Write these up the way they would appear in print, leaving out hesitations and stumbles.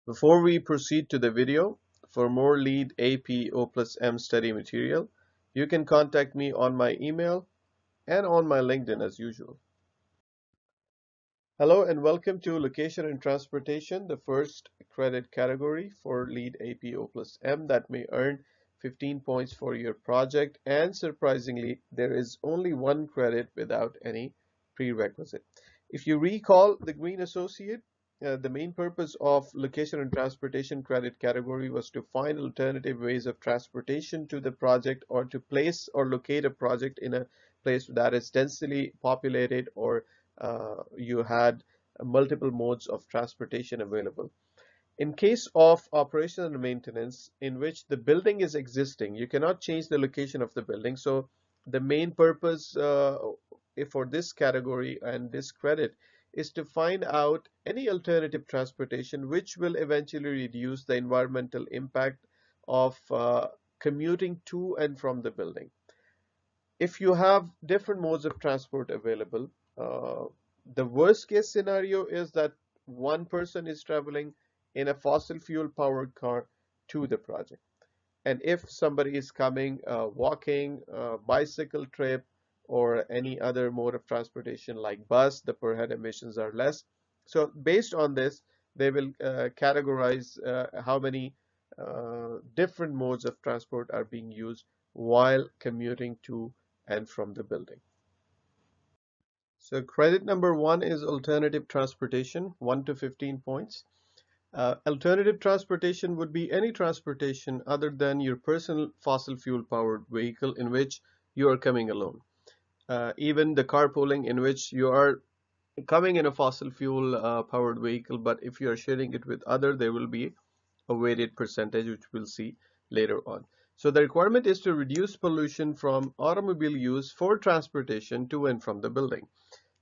Before we proceed to the video, for more LEED AP O+M study material, you can contact me on my email and on my LinkedIn as usual. Hello and welcome to Location and Transportation, the first credit category for LEED AP O+M that may earn 15 points for your project, and surprisingly, there is only one credit without any prerequisite. If you recall the Green Associate, the main purpose of Location and Transportation credit category was to find alternative ways of transportation to the project, or to place or locate a project in a place that is densely populated, or you had multiple modes of transportation available. In case of operation and maintenance, in which the building is existing, you cannot change the location of the building. So the main purpose for this category and this credit is to find out any alternative transportation which will eventually reduce the environmental impact of commuting to and from the building. If you have different modes of transport available, the worst case scenario is that one person is traveling in a fossil fuel powered car to the project. And if somebody is coming walking, bicycle trip, or any other mode of transportation like bus, the per head emissions are less. So based on this, they will categorize how many different modes of transport are being used while commuting to and from the building. So credit number one is alternative transportation, 1 to 15 points. Alternative transportation would be any transportation other than your personal fossil fuel powered vehicle in which you are coming alone. Even the carpooling in which you are coming in a fossil fuel powered vehicle, but if you are sharing it with other, there will be a weighted percentage, which we'll see later on. So the requirement is to reduce pollution from automobile use for transportation to and from the building.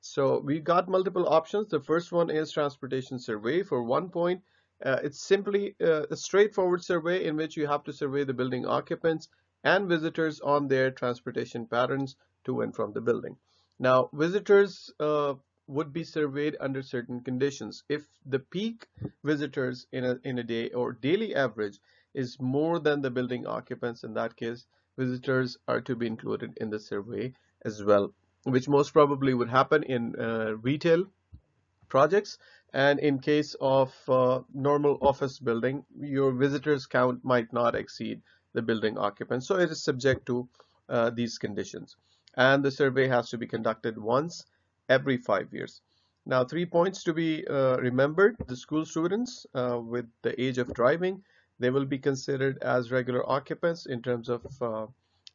So we got multiple options. The first one is transportation survey for 1 point. It's simply a straightforward survey in which you have to survey the building occupants and visitors on their transportation patterns to and from the building. Now, visitors would be surveyed under certain conditions. If the peak visitors in a day or daily average is more than the building occupants, in that case, visitors are to be included in the survey as well, which most probably would happen in retail projects. And in case of normal office building, your visitors count might not exceed the building occupants. So it is subject to these conditions. And the survey has to be conducted once every 5 years. Now, 3 points to be remembered. The school students with the age of driving, they will be considered as regular occupants in terms of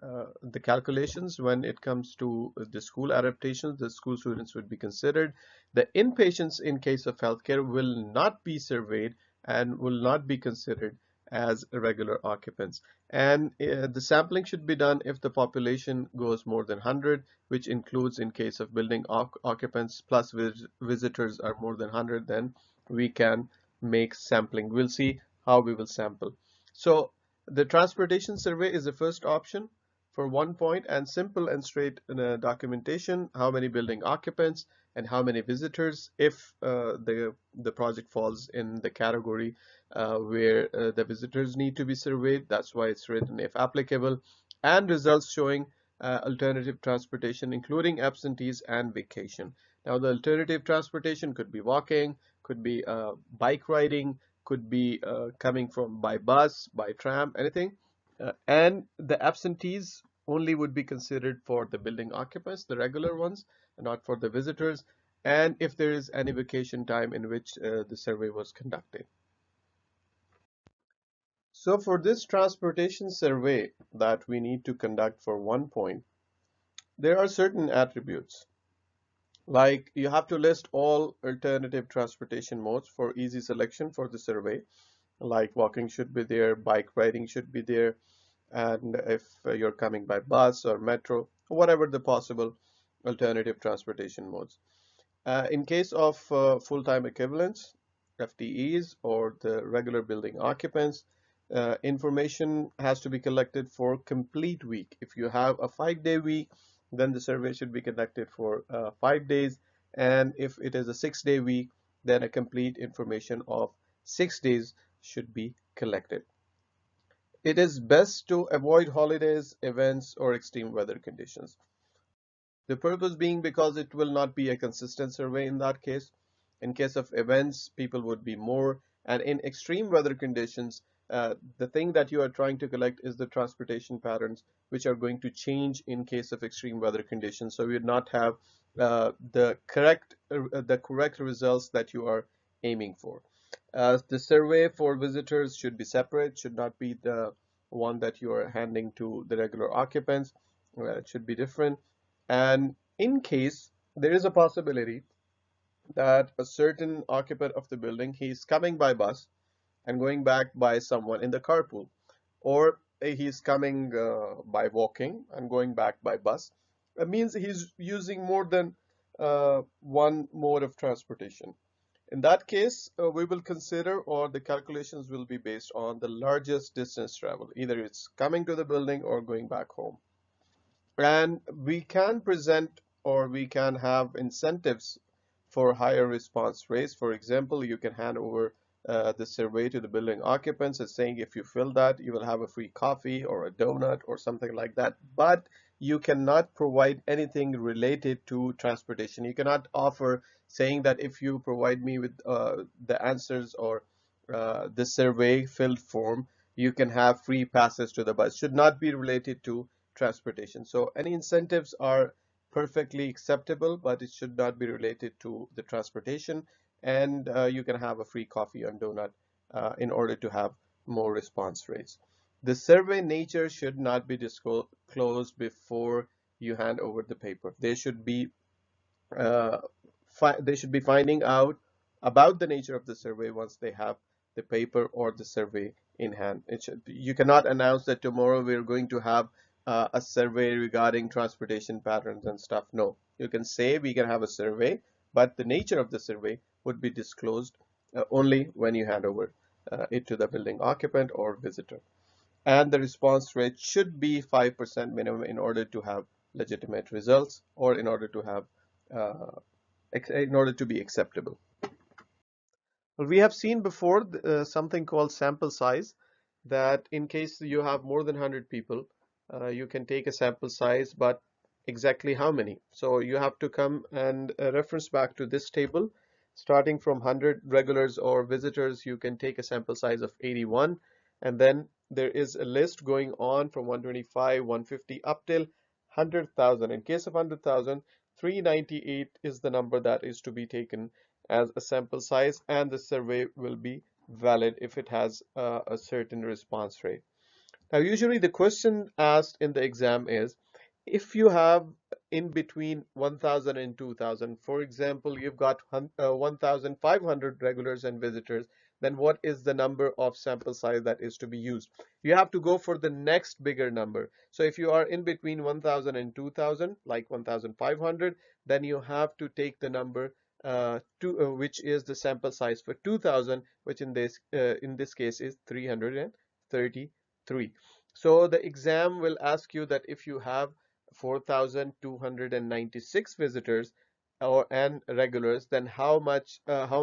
the calculations. When it comes to the school adaptations, the school students would be considered. The inpatients in case of healthcare will not be surveyed and will not be considered as regular occupants. And the sampling should be done if the population goes more than 100, which includes in case of building occupants plus visitors are more than 100, then we can make sampling. We'll see how we will sample. So the transportation survey is the first option for 1 point, and simple and straight documentation, how many building occupants and how many visitors, if the project falls in the category where the visitors need to be surveyed. That's why it's written if applicable, and results showing alternative transportation including absentees and vacation. Now the alternative transportation could be walking, could be bike riding, could be coming from by bus, by tram, anything. And the absentees only would be considered for the building occupants, the regular ones, and not for the visitors, and if there is any vacation time in which the survey was conducted. So for this transportation survey that we need to conduct for 1 point, there are certain attributes. Like you have to list all alternative transportation modes for easy selection for the survey. Like walking should be there, bike riding should be there, and if you're coming by bus or metro, whatever the possible alternative transportation modes. In case of full-time equivalents, FTEs, or the regular building occupants, information has to be collected for complete week. If you have a 5-day week, then the survey should be conducted for 5 days, and if it is a 6-day week, then a complete information of 6 days should be collected. It is best to avoid holidays, events, or extreme weather conditions. The purpose being because it will not be a consistent survey in that case. In case of events, people would be more, and in extreme weather conditions, the thing that you are trying to collect is the transportation patterns, which are going to change in case of extreme weather conditions. So you would not have the correct results that you are aiming for. The survey for visitors should be separate, should not be the one that you are handing to the regular occupants. It should be different. And in case there is a possibility that a certain occupant of the building, he's coming by bus and going back by someone in the carpool, or he's coming by walking and going back by bus, it means he's using more than one mode of transportation. In that case, we will consider, or the calculations will be based on the largest distance traveled. Either it's coming to the building or going back home. And we can present, or we can have incentives for higher response rates. For example, you can hand over the survey to the building occupants and saying if you fill that, you will have a free coffee or a donut or something like that. But you cannot provide anything related to transportation. You cannot offer saying that if you provide me with the answers or the survey filled form, you can have free passes to the bus. Should not be related to transportation. So any incentives are perfectly acceptable, but it should not be related to the transportation. And you can have a free coffee and donut in order to have more response rates. The survey nature should not be disclosed before you hand over the paper. Uh, they should be finding out about the nature of the survey once they have the paper or the survey in hand. You cannot announce that tomorrow we're going to have a survey regarding transportation patterns and stuff. No, you can say we can have a survey, but the nature of the survey would be disclosed only when you hand over it to the building occupant or visitor. And the response rate should be 5% minimum in order to have legitimate results, or uh, in order to be acceptable. Well, we have seen before something called sample size, that in case you have more than 100 people, you can take a sample size, but exactly how many? So you have to come and reference back to this table. Starting from 100 regulars or visitors, you can take a sample size of 81. And then there is a list going on from 125, 150 up till 100,000. In case of 100,000, 398 is the number that is to be taken as a sample size, and the survey will be valid if it has a certain response rate. Now, usually the question asked in the exam is, if you have in between 1,000 and 2,000, for example, you've got 1,500 regulars and visitors, then what is the number of sample size that is to be used? You have to go for the next bigger number. So if you are in between 1,000 and 2,000, like 1,500, then you have to take the number which is the sample size for 2,000, which in this case is 333. So the exam will ask you that if you have 4,296 visitors and regulars, then how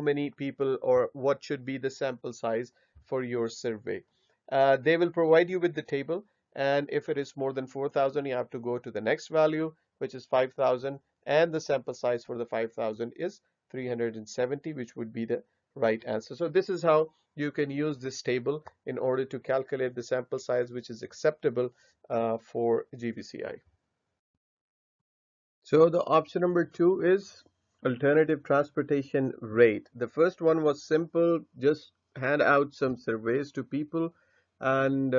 many people, or what should be the sample size for your survey? They will provide you with the table, and if it is more than 4,000, you have to go to the next value, which is 5,000, and the sample size for the 5,000 is 370, which would be the right answer. So this is how you can use this table in order to calculate the sample size which is acceptable for GBCI. So the option number 2 is alternative transportation rate. The first one was simple, just hand out some surveys to people, and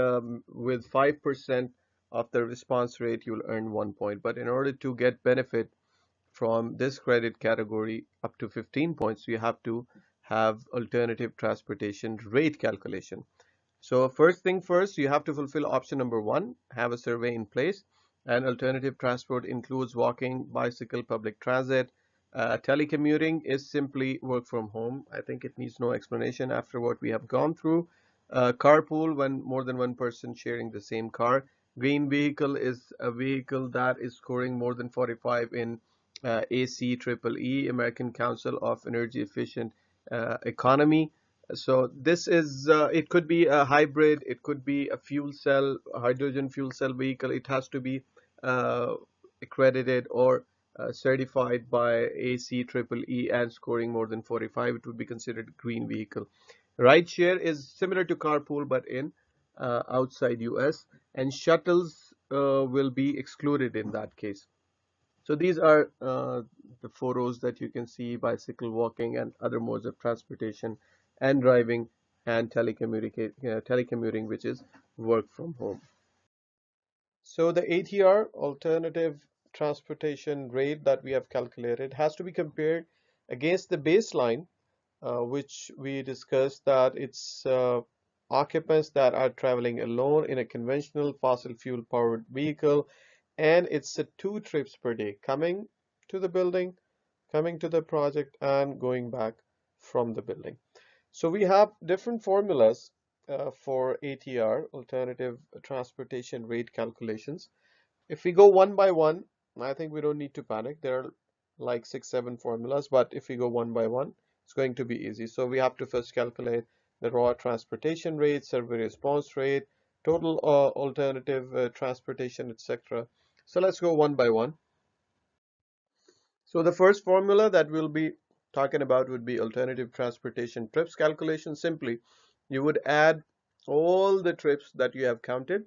with 5% of the response rate, you'll earn 1 point. But in order to get benefit from this credit category up to 15 points, you have to have alternative transportation rate calculation. So first thing first, you have to fulfill option number 1, have a survey in place. And alternative transport includes walking, bicycle, public transit. Telecommuting is simply work from home. I think it needs no explanation after what we have gone through. Carpool, when more than one person sharing the same car. Green vehicle is a vehicle that is scoring more than 45 in ACEEE, American Council of Energy Efficient Economy. So this is, it could be a hybrid, it could be a fuel cell, a hydrogen fuel cell vehicle. It has to be uh, accredited or certified by ACEEE and scoring more than 45. It would be considered a green vehicle. Rideshare is similar to carpool but in outside US, and shuttles will be excluded in that case. So these are the photos that you can see: bicycle, walking, and other modes of transportation, and driving, and telecommuting, which is work from home. So the ATR, alternative transportation rate, that we have calculated has to be compared against the baseline, which we discussed, that it's occupants that are traveling alone in a conventional fossil fuel powered vehicle, and it's 2 trips per day, coming to the building, coming to the project, and going back from the building. So we have different formulas for ATR, alternative transportation rate calculations. If we go one by one, I think we don't need to panic. There are like 6, 7 formulas, but if we go one by one, it's going to be easy. So we have to first calculate the raw transportation rate, survey response rate, total alternative transportation, etc. So let's go one by one. So the first formula that we'll be talking about would be alternative transportation trips calculation. Simply, you would add all the trips that you have counted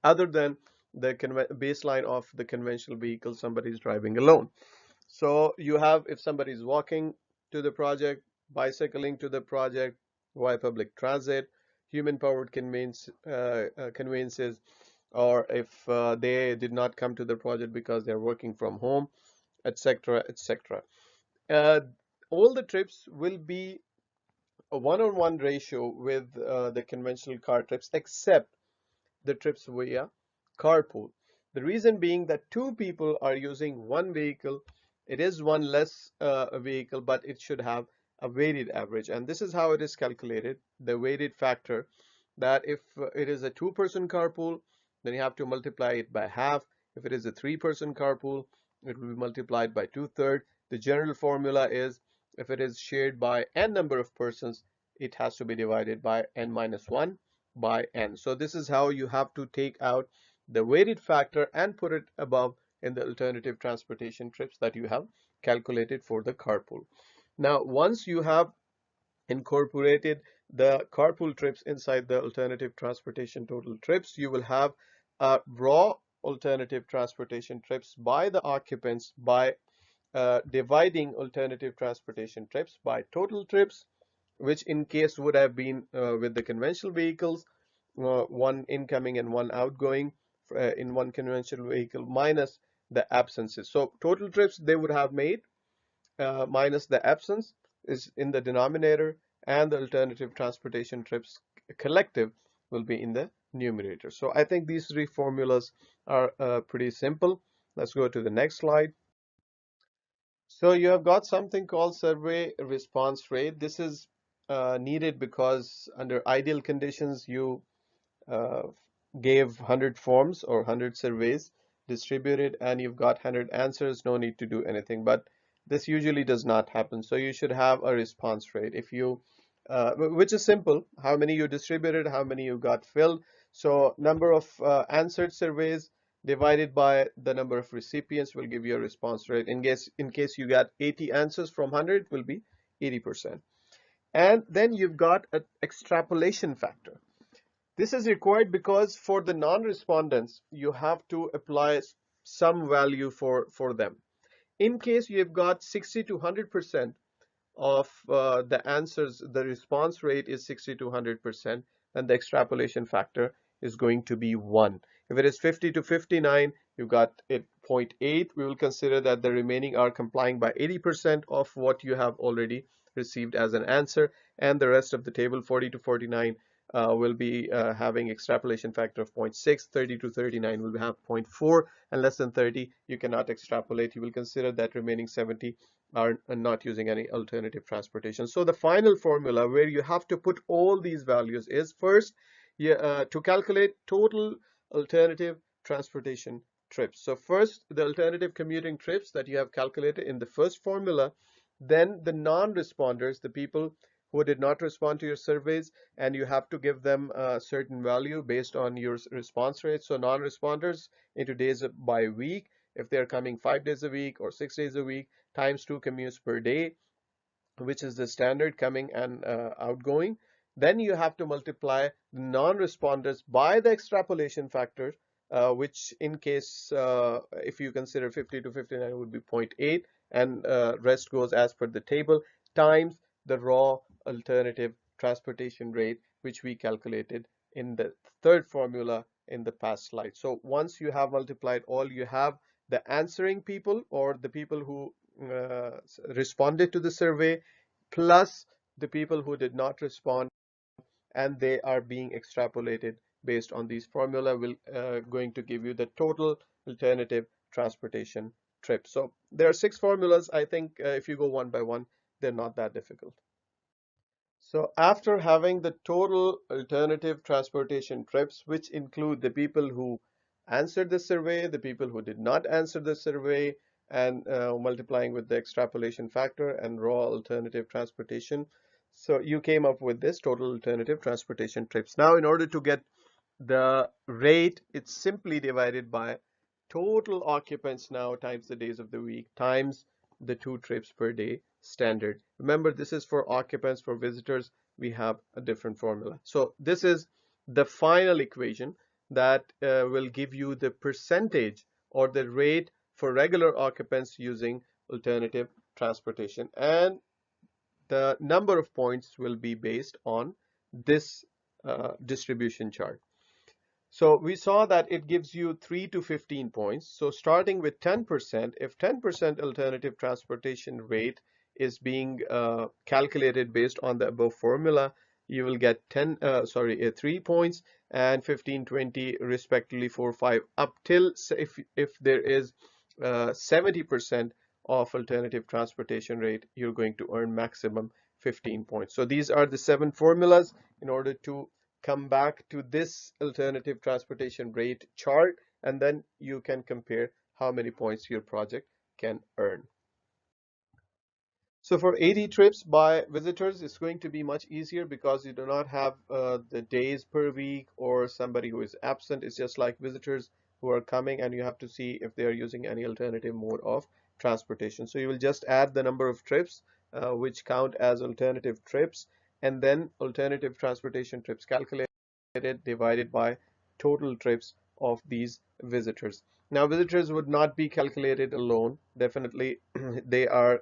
other than the baseline of the conventional vehicle somebody is driving alone. So you have, if somebody is walking to the project, bicycling to the project via public transit, human powered conveyances, or if they did not come to the project because they're working from home, etc., etc. Uh, all the trips will be a one-on-one ratio with the conventional car trips, except the trips via carpool. The reason being that 2 people are using one vehicle. It is one less vehicle, but it should have a weighted average. And this is how it is calculated, the weighted factor, that if it is a 2-person carpool, then you have to multiply it by half. If it is a 3-person carpool, it will be multiplied by 2/3. The general formula is, if it is shared by n number of persons, it has to be divided by n minus 1 by n. So this is how you have to take out the weighted factor and put it above in the alternative transportation trips that you have calculated for the carpool. Now, once you have incorporated the carpool trips inside the alternative transportation total trips, you will have raw alternative transportation trips by the occupants by dividing alternative transportation trips by total trips, which in case would have been with the conventional vehicles, one incoming and one outgoing in one conventional vehicle, minus the absences. So total trips they would have made minus the absence is in the denominator, and the alternative transportation trips collective will be in the numerator. So I think these 3 formulas are pretty simple. Let's go to the next slide. So you have got something called survey response rate. This is needed because under ideal conditions you uh, gave 100 forms or 100 surveys distributed, and you've got 100 answers, no need to do anything. But this usually does not happen. So you should have a response rate. If you, which is simple, how many you distributed, how many you got filled. So number of answered surveys divided by the number of recipients will give you a response rate. In case you got 80 answers from 100, it will be 80%. And then you've got an extrapolation factor. This is required because for the non-respondents, you have to apply some value for them. In case you've got 60 to 100% of the answers, the response rate is 60 to 100%, and the extrapolation factor is going to be 1. If it is 50 to 59, you've got it 0.8. We will consider that the remaining are complying by 80% of what you have already received as an answer, and the rest of the table, 40 to 49, will be having extrapolation factor of 0.6, 30 to 39 will have 0.4, and less than 30 you cannot extrapolate. You will consider that remaining 70 are not using any alternative transportation. So the final formula where you have to put all these values is, first, to calculate total alternative transportation trips. So first, the alternative commuting trips that you have calculated in the first formula, then the non-responders, the people who did not respond to your surveys, and you have to give them a certain value based on your response rate. So non-responders into days by week, if they're coming 5 days a week or 6 days a week, times 2 commutes per day, which is the standard coming and outgoing. Then you have to multiply non-responders by the extrapolation factor, which in case, if you consider 50 to 59 would be 0.8, and rest goes as per the table, times the raw alternative transportation rate, which we calculated in the third formula in the past slide. So once you have multiplied all, you have the answering people, or the people who responded to the survey, plus the people who did not respond, and they are being extrapolated based on these formula, will going to give you the total alternative transportation trip. So there are 6 formulas. I think if you go one by one, they're not that difficult. So after having the total alternative transportation trips, which include the people who answered the survey, the people who did not answer the survey, and multiplying with the extrapolation factor and raw alternative transportation, so you came up with this total alternative transportation trips. Now, in order to get the rate, it's simply divided by total occupants now times the days of the week times the 2 trips per day standard. Remember, this is for occupants. For visitors, we have a different formula. So this is the final equation that will give you the percentage or the rate for regular occupants using alternative transportation, and the number of points will be based on this distribution chart. So we saw that it gives you 3 to 15 points. So starting with 10%, if 10% alternative transportation rate is being calculated based on the above formula, you will get 3 points, and 15, 20 respectively 4, 5, up till if there is 70% of alternative transportation rate, you're going to earn maximum 15 points. So these are the 7 formulas in order to come back to this alternative transportation rate chart, and then you can compare how many points your project can earn. So for 80 trips by visitors, it's going to be much easier because you do not have the days per week or somebody who is absent. It's just like visitors who are coming, and you have to see if they are using any alternative mode of transportation. So you will just add the number of trips which count as alternative trips, and then alternative transportation trips calculated divided by total trips of these visitors. Now, visitors would not be calculated alone. Definitely, they are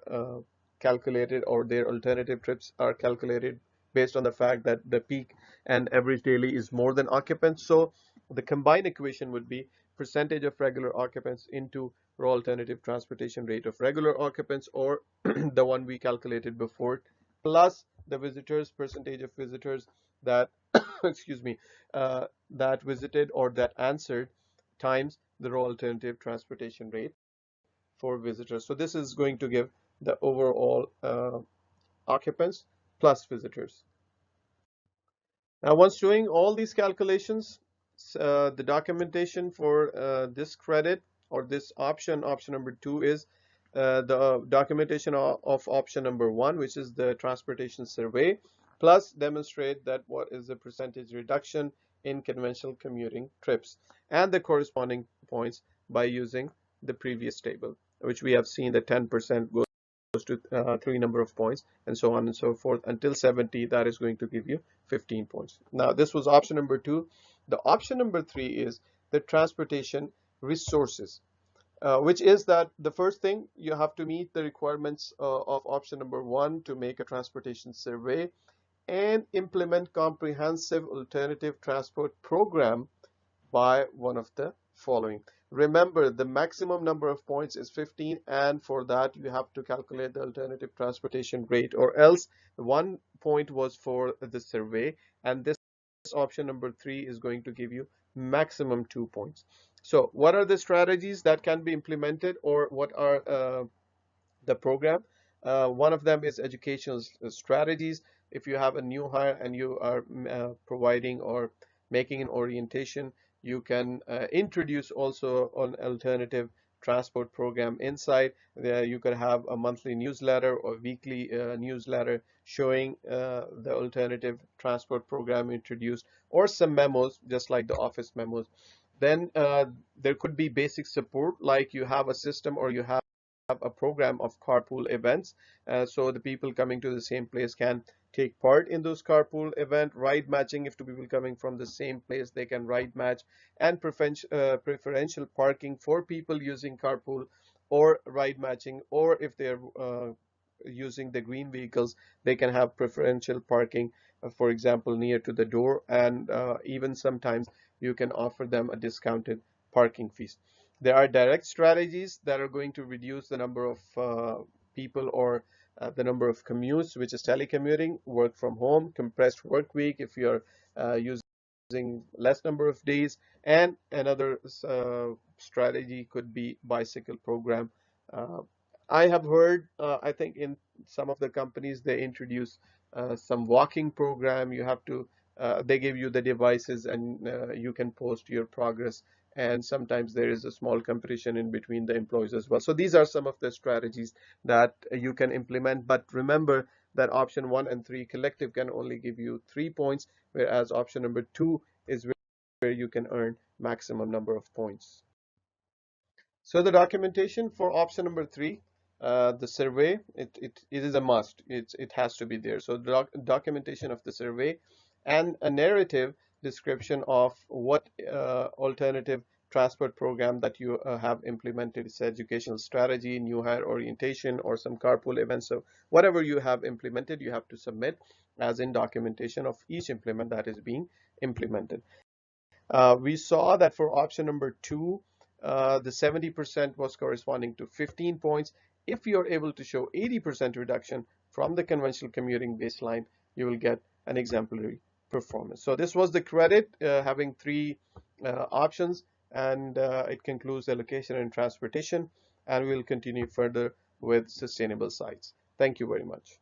calculated, or their alternative trips are calculated based on the fact that the peak and average daily is more than occupants. So the combined equation would be percentage of regular occupants into raw alternative transportation rate of regular occupants, or the one we calculated before, plus the visitors, percentage of visitors that excuse me, that visited or that answered, times the raw alternative transportation rate for visitors. So this is going to give the overall occupants plus visitors. Now, once doing all these calculations, the documentation for this credit or this option number 2 is the documentation of option number 1, which is the transportation survey, plus demonstrate that what is the percentage reduction in conventional commuting trips, and the corresponding points by using the previous table, which we have seen that 10% goes to 3 number of points, and so on and so forth until 70. That is going to give you 15 points. Now, this was option number 2. The option number 3 is the transportation resources, which is that the first thing, you have to meet the requirements of option number 1 to make a transportation survey and implement comprehensive alternative transport program by one of the following. Remember, the maximum number of points is 15, and for that you have to calculate the alternative transportation rate, or else 1 point was for the survey, and this option number 3 is going to give you maximum 2 points. So what are the strategies that can be implemented, or what are the program? One of them is educational strategies. If you have a new hire and you are providing or making an orientation, you can introduce also an alternative transport program inside. There you could have a monthly newsletter or weekly newsletter showing the alternative transport program introduced, or some memos, just like the office memos. Then there could be basic support, like you have a system or you have a program of carpool events, so the people coming to the same place can take part in those carpool event. Ride matching, if two people coming from the same place, they can ride match. And preferential parking for people using carpool or ride matching, or if they're using the green vehicles, they can have preferential parking, for example, near to the door, and even sometimes you can offer them a discounted parking fees. There are direct strategies that are going to reduce the number of people, or the number of commutes, which is telecommuting, work from home, compressed work week if you're using less number of days. And another strategy could be bicycle program. Uh, I have heard, I think in some of the companies, they introduce some walking program. You have to, they give you the devices, and you can post your progress. And sometimes there is a small competition in between the employees as well. So these are some of the strategies that you can implement. But remember that option 1 and 3 collective can only give you 3 points, whereas option number 2 is where you can earn maximum number of points. So the documentation for option number 3, the survey, it is a must. It has to be there. So the documentation of the survey and a narrative description of what alternative transport program that you have implemented. It's educational strategy, new hire orientation, or some carpool events. So whatever you have implemented, you have to submit as in documentation of each implement that is being implemented. We saw that for option number 2, the 70% was corresponding to 15 points. If you're able to show 80% reduction from the conventional commuting baseline, you will get an exemplary performance. So this was the credit, having 3 options, and it concludes the location and transportation, and we'll continue further with sustainable sites. Thank you very much.